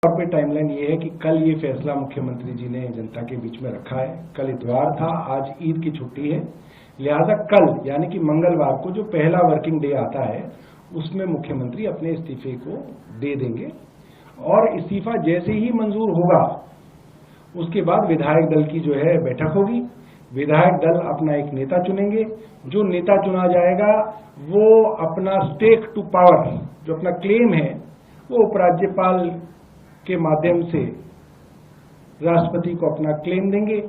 तौर पे टाइमलाइन ये है कि कल ये फैसला मुख्यमंत्री जी ने जनता के बीच में रखा है। कल इतवार था, आज ईद की छुट्टी है, लिहाजा कल यानी कि मंगलवार को जो पहला वर्किंग डे आता है उसमें मुख्यमंत्री अपने इस्तीफे को दे देंगे और इस्तीफा जैसे ही मंजूर होगा उसके बाद विधायक दल की जो है बैठक होगी। विधायक दल अपना एक नेता चुनेंगे। जो नेता चुना जाएगा वो अपना स्टेक टू पावर, जो अपना क्लेम है, वो उपराज्यपाल के माध्यम से राष्ट्रपति को अपना क्लेम देंगे।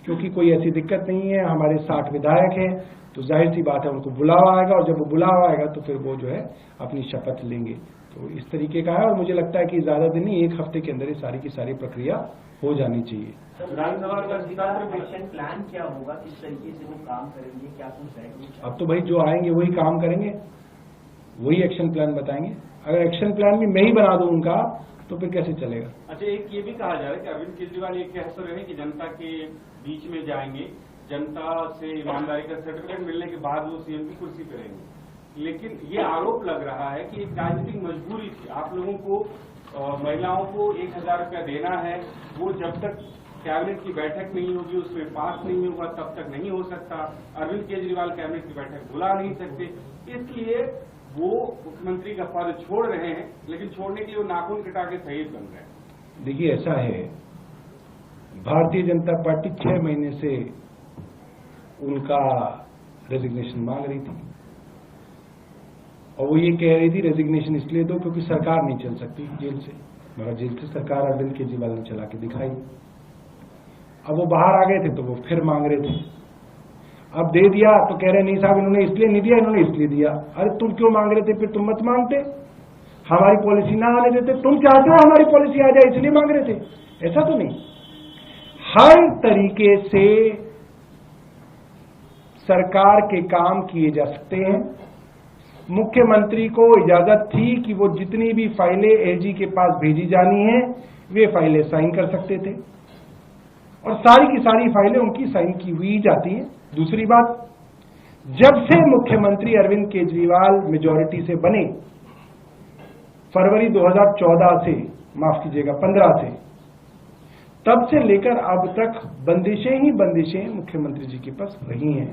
क्योंकि कोई ऐसी दिक्कत नहीं है, हमारे 60 विधायक हैं, तो जाहिर सी बात है उनको बुलावा आएगा और जब वो बुलावा आएगा तो फिर वो जो है अपनी शपथ लेंगे। तो इस तरीके का है और मुझे लगता है कि ज्यादा दिन नहीं, एक हफ्ते के अंदर ये सारी की सारी प्रक्रिया हो जानी चाहिए। एक्शन प्लान क्या होगा, किस तरीके से वो काम करेंगे, क्या कुछ है? अब तो भाई जो आएंगे वही काम करेंगे, वही एक्शन प्लान बताएंगे। अगर एक्शन प्लान भी मैं ही बना दूं उनका तो फिर कैसे चलेगा? अच्छा, एक ये भी कहा जा रहा है कि अरविंद केजरीवाल ये कह रहे हैं कि जनता के बीच में जाएंगे, जनता से ईमानदारी का सर्टिफिकेट मिलने के बाद वो सीएम की कुर्सी पे रहेंगे। लेकिन ये आरोप लग रहा है कि एक राजनीतिक मजबूरी थी, आप लोगों को महिलाओं को 1000 रुपया देना है, वो जब तक कैबिनेट की बैठक नहीं होगी, उसमें पास नहीं होगा, तब तक नहीं हो सकता। अरविंद केजरीवाल कैबिनेट की बैठक बुला नहीं सकते, इसलिए वो मुख्यमंत्री का पद छोड़ रहे हैं, लेकिन छोड़ने के लिए वो नाखून कटा के शहीद बन रहे हैं। देखिए, ऐसा है, भारतीय जनता पार्टी 6 महीने से उनका रेजिग्नेशन मांग रही थी और वो ये कह रही थी रेजिग्नेशन इसलिए दो क्योंकि सरकार नहीं चल सकती जेल से, मगर जेल से सरकार अरविंद केजरीवाल ने चला के दिखाई। अब वो बाहर आ गए थे तो वो फिर मांग रहे थे, अब दे दिया तो कह रहे नहीं साहब इन्होंने इसलिए नहीं दिया, इन्होंने इसलिए दिया। अरे तुम क्यों मांग रहे थे? फिर तुम मत मांगते, हमारी पॉलिसी ना आने देते। तुम चाहते हो हमारी पॉलिसी आ जाए इसलिए मांग रहे थे, ऐसा तो नहीं। हर तरीके से सरकार के काम किए जा सकते हैं। मुख्यमंत्री को इजाजत थी कि वो जितनी भी फाइलें एजी के पास भेजी जानी है वे फाइलें साइन कर सकते थे और सारी की सारी फाइलें उनकी साइन की हुई जाती हैं। दूसरी बात, जब से मुख्यमंत्री अरविंद केजरीवाल मेजॉरिटी से बने, फरवरी 2014 से, माफ कीजिएगा 15 से, तब से लेकर अब तक बंदिशें ही बंदिशें मुख्यमंत्री जी के पास रही हैं।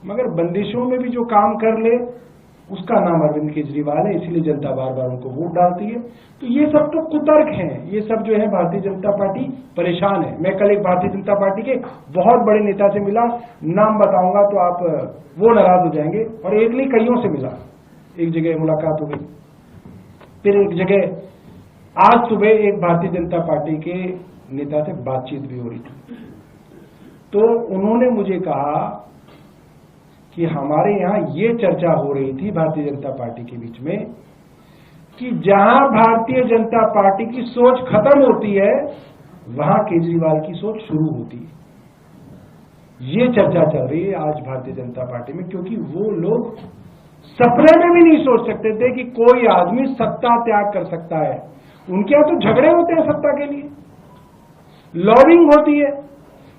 मगर बंदिशों में भी जो काम कर ले उसका नाम अरविंद केजरीवाल है, इसीलिए जनता बार बार उनको वोट डालती है। तो ये सब तो कुतर्क हैं, ये सब जो है भारतीय जनता पार्टी परेशान है। मैं कल एक भारतीय जनता पार्टी के बहुत बड़े नेता से मिला, नाम बताऊंगा तो आप वो नाराज हो जाएंगे, और एक नहीं कईयों से मिला। एक जगह मुलाकात हो गई, फिर एक जगह आज सुबह एक भारतीय जनता पार्टी के नेता से बातचीत भी हो रही थी। तो उन्होंने मुझे कहा कि हमारे यहां ये चर्चा हो रही थी भारतीय जनता पार्टी के बीच में कि जहां भारतीय जनता पार्टी की सोच खत्म होती है वहां केजरीवाल की सोच शुरू होती है। ये चर्चा चल रही है आज भारतीय जनता पार्टी में, क्योंकि वो लोग सपने में भी नहीं सोच सकते थे कि कोई आदमी सत्ता त्याग कर सकता है। उनके यहां तो झगड़े होते हैं सत्ता के लिए, लॉबिंग होती है,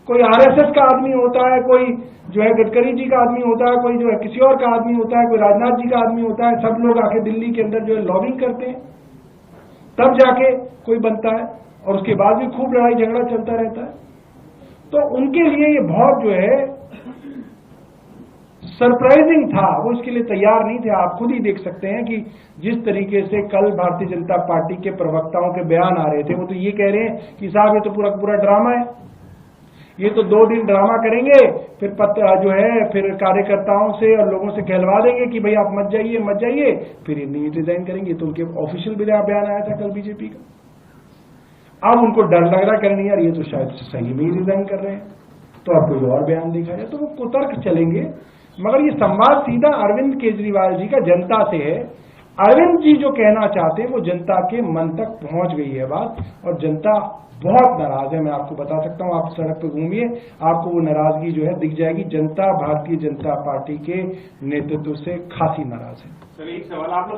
कोई आरएसएस का आदमी होता है, कोई जो है गडकरी जी का आदमी होता है, कोई जो है किसी और का आदमी होता है, कोई राजनाथ जी का आदमी होता है। सब लोग आके दिल्ली के अंदर जो है लॉबिंग करते हैं, तब जाके कोई बनता है और उसके बाद भी खूब लड़ाई झगड़ा चलता रहता है। तो उनके लिए ये बहुत जो है सरप्राइजिंग था, वो इसके लिए तैयार नहीं थे। आप खुद ही देख सकते हैं कि जिस तरीके से कल भारतीय जनता पार्टी के प्रवक्ताओं के बयान आ रहे थे, वो तो ये कह रहे हैं कि साहब ये तो पूरा पूरा ड्रामा है, ये तो 2 दिन ड्रामा करेंगे, फिर जो है फिर कार्यकर्ताओं से और लोगों से कहलवा देंगे कि भाई आप मत जाइए, फिर नहीं रिजाइन करेंगे। तो उनके ऑफिशियल बयान आया था कल बीजेपी का। अब उनको डर लग रहा है, नहीं यार ये तो शायद सही में ही रिजाइन कर रहे हैं, तो अब कोई और बयान देखा जाए। तो वो कुतर्क चलेंगे, मगर ये संवाद सीधा अरविंद केजरीवाल जी का जनता से है। अरविंद जी जो कहना चाहते हैं वो जनता के मन तक पहुंच गई है बात, और जनता बहुत नाराज है। मैं आपको बता सकता हूं, आप सड़क पे घूमिए, आपको वो नाराजगी जो है दिख जाएगी। जनता भारतीय जनता पार्टी के नेतृत्व से खासी नाराज है। सर, एक सवाल आप